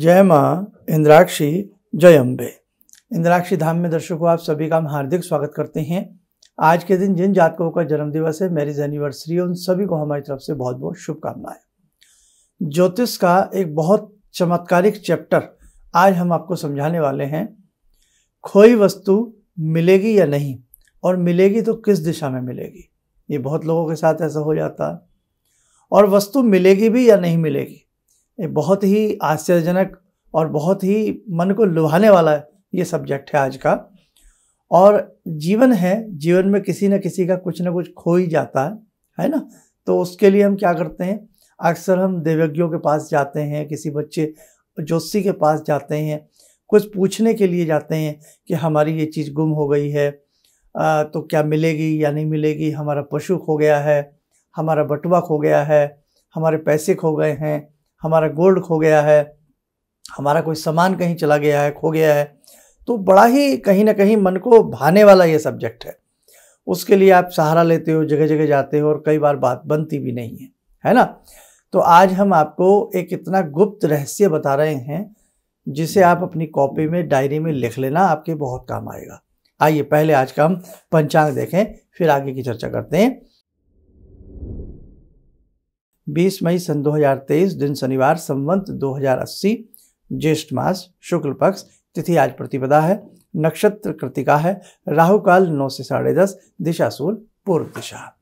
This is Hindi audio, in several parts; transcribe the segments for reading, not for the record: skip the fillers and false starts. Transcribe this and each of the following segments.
जय माँ इंद्राक्षी, जय अम्बे। इंद्राक्षी धाम में दर्शकों आप सभी का हम हार्दिक स्वागत करते हैं। आज के दिन जिन जातकों का जन्मदिवस है, मैरिज एनिवर्सरी है, उन सभी को हमारी तरफ से बहुत बहुत शुभकामनाएं। ज्योतिष का एक बहुत चमत्कारिक चैप्टर आज हम आपको समझाने वाले हैं। खोई वस्तु मिलेगी या नहीं, और मिलेगी तो किस दिशा में मिलेगी। ये बहुत लोगों के साथ ऐसा हो जाता है। और वस्तु मिलेगी भी या नहीं मिलेगी, ये बहुत ही आश्चर्यजनक और बहुत ही मन को लुभाने वाला ये सब्जेक्ट है आज का। और जीवन है, जीवन में किसी न किसी का कुछ ना कुछ खो ही जाता है ना। तो उसके लिए हम क्या करते हैं, अक्सर हम देवज्ञों के पास जाते हैं, किसी बच्चे ज्योतिषी के पास जाते हैं, कुछ पूछने के लिए जाते हैं कि हमारी ये चीज़ गुम हो गई है तो क्या मिलेगी या नहीं मिलेगी, हमारा पशु खो गया है, हमारा बटुआ खो गया है, हमारे पैसे खो गए हैं, हमारा गोल्ड खो गया है, हमारा कोई सामान कहीं चला गया है, खो गया है। तो बड़ा ही कहीं ना कहीं मन को भाने वाला ये सब्जेक्ट है। उसके लिए आप सहारा लेते हो, जगह जगह जाते हो, और कई बार बात बनती भी नहीं है ना। तो आज हम आपको एक इतना गुप्त रहस्य बता रहे हैं जिसे आप अपनी कॉपी में, डायरी में लिख लेना, आपके बहुत काम आएगा। आइए पहले आज का हम पंचांग देखें, फिर आगे की चर्चा करते हैं। 20 मई सन 2023, दिन शनिवार, संवत 2080, ज्येष्ठ मास, शुक्ल पक्ष, तिथि आज प्रतिपदा है, नक्षत्र कृतिका है, राहु काल 9 से 10:30, दिशा सूल पूर्व दिशा।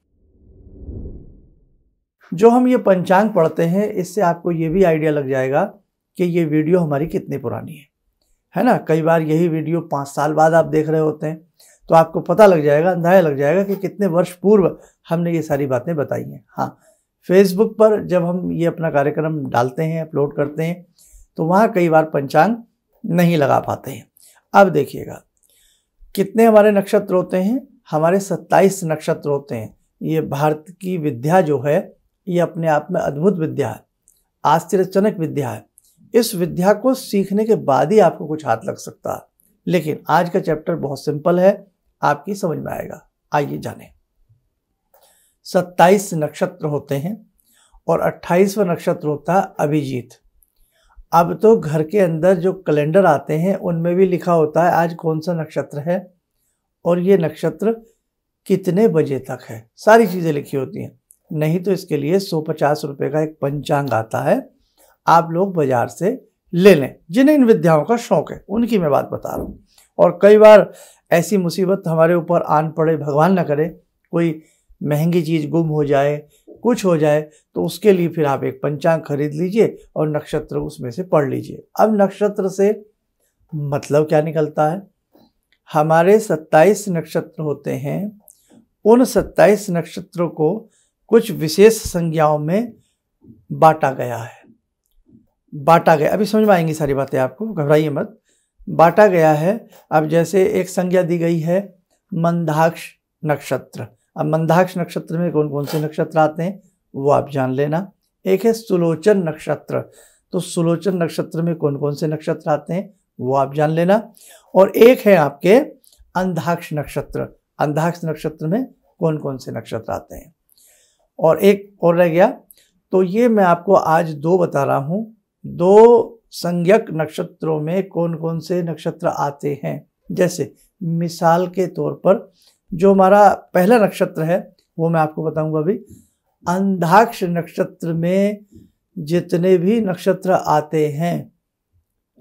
जो हम ये पंचांग पढ़ते हैं, इससे आपको ये भी आइडिया लग जाएगा कि ये वीडियो हमारी कितनी पुरानी है ना। कई बार यही वीडियो 5 साल बाद आप देख रहे होते हैं, तो आपको पता लग जाएगा, अंदाजा लग जाएगा कि कितने वर्ष पूर्व हमने ये सारी बातें बताई हैं। हाँ, फेसबुक पर जब हम ये अपना कार्यक्रम डालते हैं, अपलोड करते हैं, तो वहाँ कई बार पंचांग नहीं लगा पाते हैं। अब देखिएगा कितने हमारे नक्षत्र होते हैं। हमारे 27 नक्षत्र होते हैं। ये भारत की विद्या जो है, ये अपने आप में अद्भुत विद्या है, आश्चर्यजनक विद्या है। इस विद्या को सीखने के बाद ही आपको कुछ हाथ लग सकता है। लेकिन आज का चैप्टर बहुत सिंपल है, आपकी समझ में आएगा। आइए जानें। 27 नक्षत्र होते हैं और 28वां नक्षत्र होता है अभिजीत। अब तो घर के अंदर जो कैलेंडर आते हैं उनमें भी लिखा होता है आज कौन सा नक्षत्र है और ये नक्षत्र कितने बजे तक है, सारी चीज़ें लिखी होती हैं। नहीं तो इसके लिए 150 रुपये का एक पंचांग आता है, आप लोग बाजार से ले लें। जिन्हें इन विद्याओं का शौक है उनकी मैं बात बता रहा हूँ। और कई बार ऐसी मुसीबत हमारे ऊपर आन पड़े, भगवान ना करे, कोई महंगी चीज़ गुम हो जाए, कुछ हो जाए, तो उसके लिए फिर आप एक पंचांग खरीद लीजिए और नक्षत्र उसमें से पढ़ लीजिए। अब नक्षत्र से मतलब क्या निकलता है, हमारे 27 नक्षत्र होते हैं। उन 27 नक्षत्रों को कुछ विशेष संज्ञाओं में बांटा गया है। बांटा गया, अभी समझ में आएंगी सारी बातें आपको, घबराइए मत। बांटा गया है। अब जैसे एक संज्ञा दी गई है मंदाक्ष नक्षत्र। अब मंदाक्ष नक्षत्र में कौन कौन से नक्षत्र आते हैं वो आप जान लेना। एक है सुलोचन नक्षत्र, तो सुलोचन नक्षत्र में कौन कौन से नक्षत्र आते हैं वो आप जान लेना। और एक है आपके अंधाक्ष नक्षत्र, अंधाक्ष नक्षत्र में कौन कौन से नक्षत्र आते हैं। और एक और रह गया, तो ये मैं आपको आज 2 बता रहा हूँ। 2 संज्ञक नक्षत्रों में कौन कौन से नक्षत्र आते हैं। जैसे मिसाल के तौर पर जो हमारा पहला नक्षत्र है वो मैं आपको बताऊंगा अभी। अंधाक्ष नक्षत्र में जितने भी नक्षत्र आते हैं,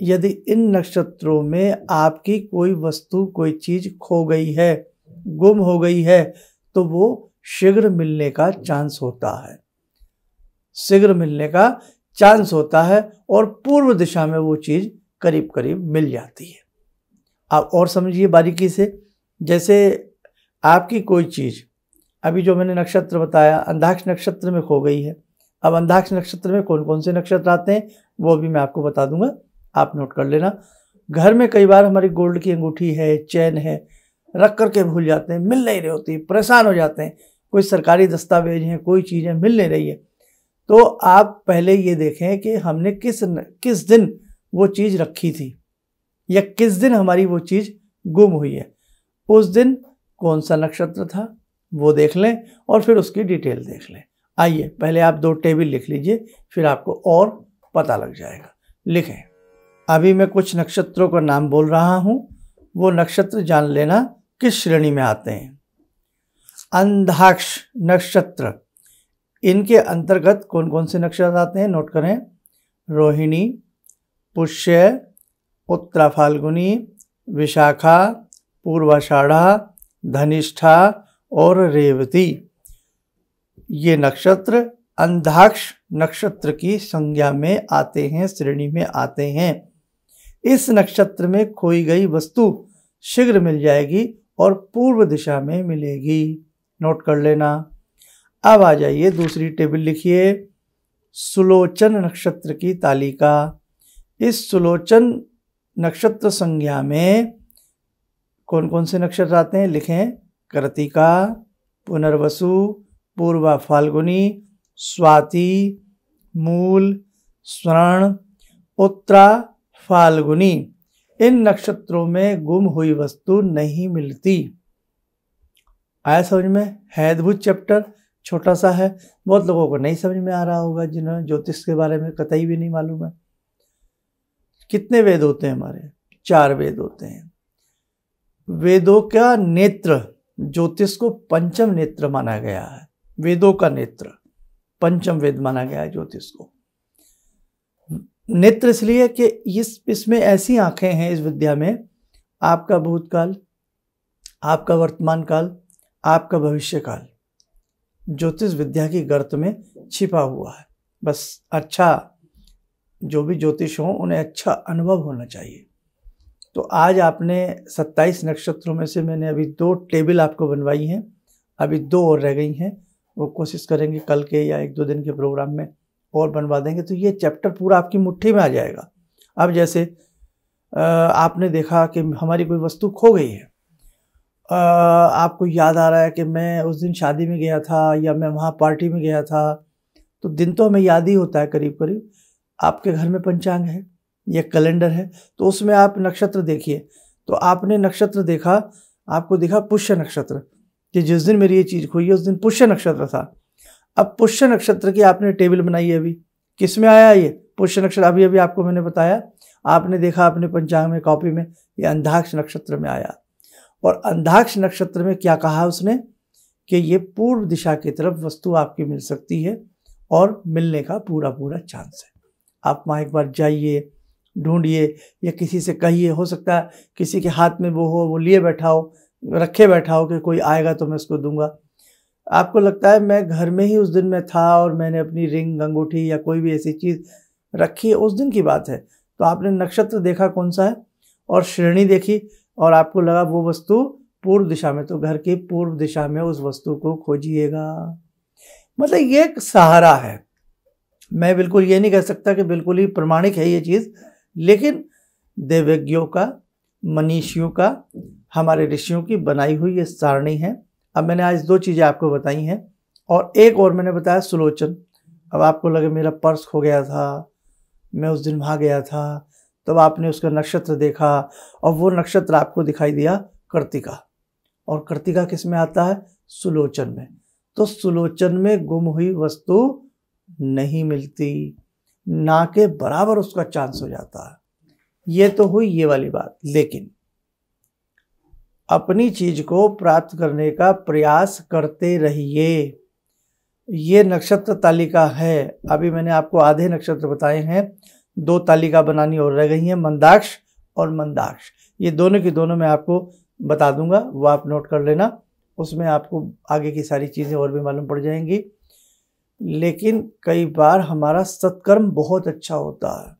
यदि इन नक्षत्रों में आपकी कोई वस्तु, कोई चीज खो गई है, गुम हो गई है, तो वो शीघ्र मिलने का चांस होता है, शीघ्र मिलने का चांस होता है, और पूर्व दिशा में वो चीज करीब करीब मिल जाती है। आप और समझिए बारीकी से। जैसे आपकी कोई चीज़, अभी जो मैंने नक्षत्र बताया, अंधाक्ष नक्षत्र में खो गई है। अब अंधाक्ष नक्षत्र में कौन कौन से नक्षत्र आते हैं वो भी मैं आपको बता दूंगा, आप नोट कर लेना। घर में कई बार हमारी गोल्ड की अंगूठी है, चैन है, रख करके भूल जाते हैं, मिल नहीं रही होती, परेशान हो जाते हैं। कोई सरकारी दस्तावेज है, कोई चीज़ है, मिल नहीं रही है, तो आप पहले ये देखें कि हमने किस दिन वो चीज़ रखी थी, या किस दिन हमारी वो चीज़ गुम हुई है, उस दिन कौन सा नक्षत्र था वो देख लें, और फिर उसकी डिटेल देख लें। आइए पहले आप 2 टेबल लिख लीजिए, फिर आपको और पता लग जाएगा। लिखें अभी मैं कुछ नक्षत्रों का नाम बोल रहा हूँ, वो नक्षत्र जान लेना किस श्रेणी में आते हैं। अंधाक्ष नक्षत्र, इनके अंतर्गत कौन कौन से नक्षत्र आते हैं नोट करें। रोहिणी, पुष्य, उत्तरा फाल्गुनी, विशाखा, पूर्वाषाढ़ा, धनिष्ठा और रेवती। ये नक्षत्र अंधाक्ष नक्षत्र की संज्ञा में आते हैं, श्रेणी में आते हैं। इस नक्षत्र में खोई गई वस्तु शीघ्र मिल जाएगी और पूर्व दिशा में मिलेगी, नोट कर लेना। अब आ जाइए दूसरी टेबल लिखिए, सुलोचन नक्षत्र की तालिका। इस सुलोचन नक्षत्र संज्ञा में कौन कौन से नक्षत्र आते हैं लिखें। कृत्तिका, पुनर्वसु, पूर्वा फाल्गुनी, स्वाति, मूल, स्वर्ण, उत्तरा फाल्गुनी। इन नक्षत्रों में गुम हुई वस्तु नहीं मिलती। आया समझ में? है अद्भुत चैप्टर, छोटा सा है, बहुत लोगों को नहीं समझ में आ रहा होगा जिन्हें ज्योतिष के बारे में कतई भी नहीं मालूम है। कितने वेद होते हैं हमारे? 4 वेद होते हैं। वेदों का नेत्र, ज्योतिष को पंचम नेत्र माना गया है। वेदों का नेत्र पंचम वेद माना गया है ज्योतिष को। नेत्र इसलिए कि इसमें ऐसी आंखें हैं इस विद्या में, आपका भूतकाल, आपका वर्तमान काल, आपका भविष्य काल ज्योतिष विद्या की गर्त में छिपा हुआ है। बस अच्छा, जो भी ज्योतिष हो उन्हें अच्छा अनुभव होना चाहिए। तो आज आपने 27 नक्षत्रों में से मैंने अभी 2 टेबल आपको बनवाई हैं, अभी 2 और रह गई हैं। वो कोशिश करेंगे कल के या 1-2 दिन के प्रोग्राम में और बनवा देंगे, तो ये चैप्टर पूरा आपकी मुट्ठी में आ जाएगा। अब जैसे आपने देखा कि हमारी कोई वस्तु खो गई है, आपको याद आ रहा है कि मैं उस दिन शादी में गया था या मैं वहाँ पार्टी में गया था, तो दिन तो हमें याद ही होता है करीब करीब। आपके घर में पंचांग है या कैलेंडर है, तो उसमें आप नक्षत्र देखिए। तो आपने नक्षत्र देखा, आपको दिखा पुष्य नक्षत्र, कि जिस दिन मेरी ये चीज़ खोई है उस दिन पुष्य नक्षत्र था। अब पुष्य नक्षत्र की आपने टेबल बनाई है, अभी किस में आया ये पुष्य नक्षत्र? अभी अभी आपको मैंने बताया, आपने देखा अपने पंचांग में, कॉपी में, ये अंधाक्ष नक्षत्र में आया। और अंधाक्ष नक्षत्र में क्या कहा उसने कि ये पूर्व दिशा की तरफ वस्तु आपकी मिल सकती है और मिलने का पूरा पूरा चांस है। आप वहाँ एक बार जाइए, ढूंढिए या किसी से कहिए, हो सकता है किसी के हाथ में वो हो, वो लिए बैठा हो, रखे बैठा हो कि कोई आएगा तो मैं उसको दूंगा। आपको लगता है मैं घर में ही उस दिन में था और मैंने अपनी रिंग, अंगूठी या कोई भी ऐसी चीज़ रखी है, उस दिन की बात है। तो आपने नक्षत्र देखा कौन सा है और श्रेणी देखी और आपको लगा वो वस्तु पूर्व दिशा में, तो घर की पूर्व दिशा में उस वस्तु को खोजिएगा। मतलब ये एक सहारा है। मैं बिल्कुल ये नहीं कह सकता कि बिल्कुल ही प्रमाणिक है ये चीज़, लेकिन देवज्ञों का, मनीषियों का, हमारे ऋषियों की बनाई हुई ये सारणी है। अब मैंने आज 2 चीज़ें आपको बताई हैं और एक और मैंने बताया सुलोचन। अब आपको लगे मेरा पर्स खो गया था, मैं उस दिन वहाँ गया था, तब आपने उसका नक्षत्र देखा और वो नक्षत्र आपको दिखाई दिया कृत्तिका, और कृत्तिका किस में आता है? सुलोचन में। तो सुलोचन में गुम हुई वस्तु नहीं मिलती, ना के बराबर उसका चांस हो जाता है। ये तो हुई ये वाली बात। लेकिन अपनी चीज को प्राप्त करने का प्रयास करते रहिए। ये नक्षत्र तालिका है। अभी मैंने आपको आधे नक्षत्र बताए हैं, 2 तालिका बनानी और रह गई हैं, मंदाक्ष और मंदाक्ष। ये दोनों की दोनों मैं आपको बता दूंगा, वो आप नोट कर लेना, उसमें आपको आगे की सारी चीज़ें और भी मालूम पड़ जाएंगी। लेकिन कई बार हमारा सत्कर्म बहुत अच्छा होता है।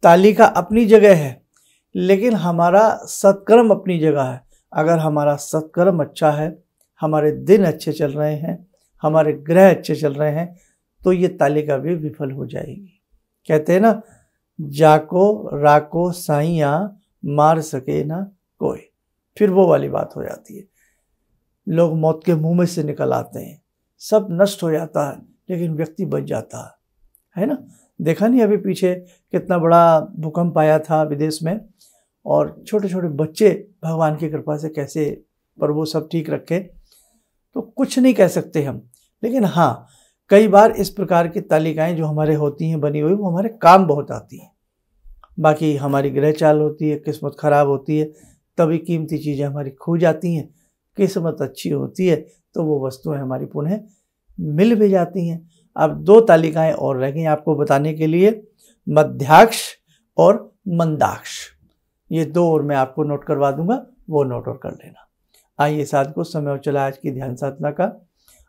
तालिका अपनी जगह है लेकिन हमारा सत्कर्म अपनी जगह है। अगर हमारा सत्कर्म अच्छा है, हमारे दिन अच्छे चल रहे हैं, हमारे ग्रह अच्छे चल रहे हैं, तो ये तालिका भी विफल हो जाएगी। कहते हैं ना, जाको राको साइया मार सके ना कोई। फिर वो वाली बात हो जाती है, लोग मौत के मुंह में से निकल आते हैं, सब नष्ट हो जाता है लेकिन व्यक्ति बच जाता है ना। देखा नहीं अभी पीछे कितना बड़ा भूकंप आया था विदेश में, और छोटे छोटे बच्चे भगवान की कृपा से कैसे पर वो सब ठीक रखे। तो कुछ नहीं कह सकते हम, लेकिन हाँ कई बार इस प्रकार की तालिकाएं जो हमारे होती हैं बनी हुई, वो हमारे काम बहुत आती हैं। बाकी हमारी ग्रह चाल होती है, किस्मत ख़राब होती है, तभी कीमती चीज़ें हमारी खो जाती हैं। किस्मत अच्छी होती है तो वो वस्तुएं हमारी पुनः मिल भी जाती हैं। अब 2 तालिकाएं और रह गई आपको बताने के लिए, मध्याक्ष और मंदाक्ष। ये 2 और मैं आपको नोट करवा दूंगा, वो नोट और कर लेना। आइए साधकों, समय हो चला आज की ध्यान साधना का।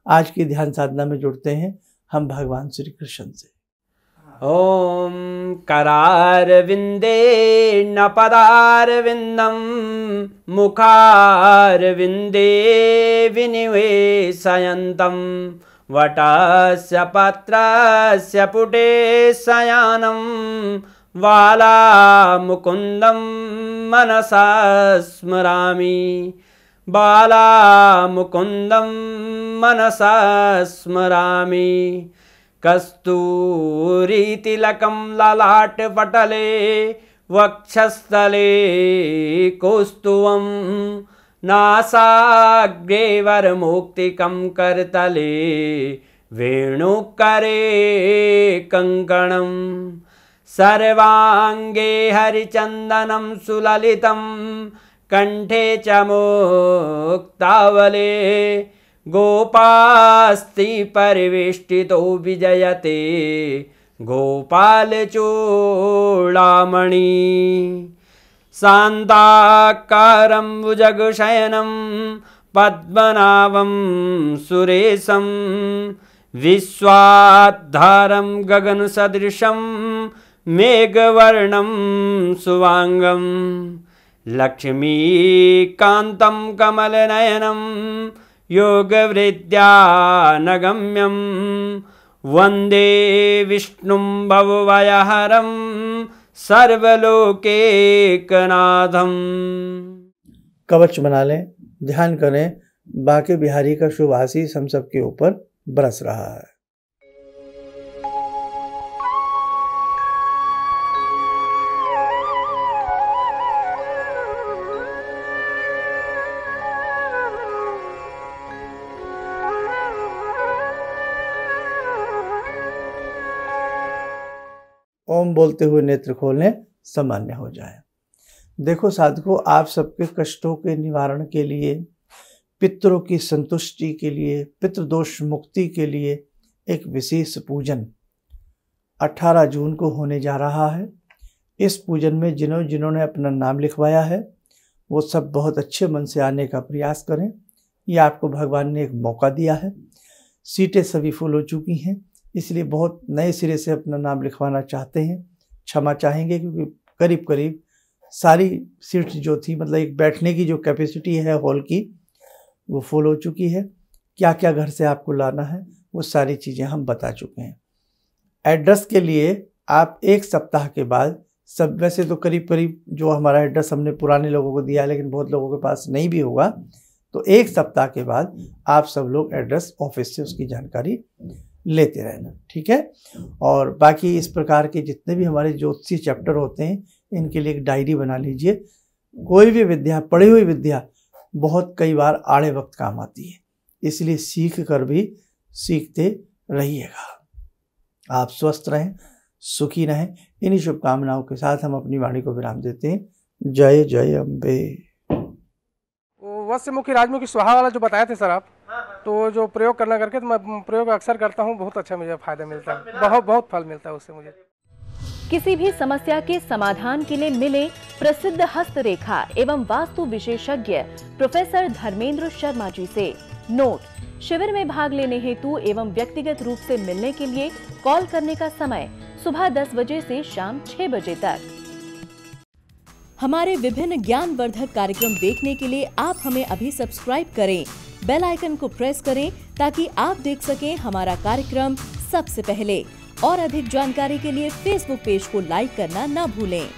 आज की ध्यान साधना में जुड़ते हैं हम भगवान श्री कृष्ण से। ओम करारविंदे न पदारविंदम मुखारविंदे विनिवेशयन्तम वटस्य पत्रस्य पुटे शयानं बालामुकुन्दं मनसा स्मरामि बालामुकुन्दं मनसा स्मरामि कस्तूरीतिलकं ललाटपटले वक्षस्थले कौस्तुभं नासाग्रे वरमौक्तिकं करतले वेणुकरे कङ्कणं सर्वाङ्गे हरिचन्दनं सुललितं कंठे च मुक्तावले गोपास्ति परिवेष्टितो विजयते गोपालचूडामणि शान्ताकारं भुजगशयनं पद्मनाभं सुरेशं विश्वाधारं गगनसदृशं मेघवर्णं शुभांगं लक्ष्मीकान्तं कमलनयनं योगवृद्ध्यानगम्यं वन्दे विष्णुं भवभयहरं सर्वलोकैकनाथं। कवच बना लें, ध्यान करें, बांके बिहारी का शुभ आशीष हम सबके ऊपर बरस रहा है। ओम बोलते हुए नेत्र खोलें, सामान्य हो जाए। देखो साधकों, आप सबके कष्टों के निवारण के लिए, पितरों की संतुष्टि के लिए, पितृदोष मुक्ति के लिए एक विशेष पूजन 18 जून को होने जा रहा है। इस पूजन में जिन्होंने अपना नाम लिखवाया है वो सब बहुत अच्छे मन से आने का प्रयास करें। ये आपको भगवान ने एक मौका दिया है। सीटें सभी फुल हो चुकी हैं, इसलिए बहुत नए सिरे से अपना नाम लिखवाना चाहते हैं, क्षमा चाहेंगे, क्योंकि करीब करीब सारी सीट्स जो थी, मतलब एक बैठने की जो कैपेसिटी है हॉल की, वो फुल हो चुकी है। क्या क्या घर से आपको लाना है वो सारी चीज़ें हम बता चुके हैं। एड्रेस के लिए आप 1 सप्ताह के बाद सब, वैसे तो करीब करीब जो हमारा एड्रेस हमने पुराने लोगों को दिया, लेकिन बहुत लोगों के पास नहीं भी होगा, तो 1 सप्ताह के बाद आप सब लोग एड्रेस ऑफिस से उसकी जानकारी लेते रहना, ठीक है। और बाकी इस प्रकार के जितने भी हमारे ज्योतिषी चैप्टर होते हैं, इनके लिए एक डायरी बना लीजिए। कोई भी विद्या, पढ़ी हुई विद्या बहुत कई बार आड़े वक्त काम आती है, इसलिए सीख कर भी सीखते रहिएगा। आप स्वस्थ रहें, सुखी रहें। इन्हीं शुभकामनाओं के साथ हम अपनी वाणी को विराम देते हैं। जय जय अम्बे। वस्यमुखी राजमुखी स्वाहा वाला जो बताए थे सर आप, तो जो प्रयोग करना करके, तो मैं प्रयोग अक्सर करता हूँ, बहुत अच्छा मुझे फायदा मिलता है, बहुत फल मिलता है उससे मुझे। किसी भी समस्या के समाधान के लिए मिले प्रसिद्ध हस्तरेखा एवं वास्तु विशेषज्ञ प्रोफेसर धर्मेंद्र शर्मा जी से। नोट: शिविर में भाग लेने हेतु एवं व्यक्तिगत रूप से मिलने के लिए कॉल करने का समय सुबह 10 बजे से शाम 6 बजे तक। हमारे विभिन्न ज्ञानवर्धक कार्यक्रम देखने के लिए आप हमें अभी सब्सक्राइब करें, बेल आइकन को प्रेस करें ताकि आप देख सकें हमारा कार्यक्रम सबसे पहले। और अधिक जानकारी के लिए फेसबुक पेज को लाइक करना न भूलें।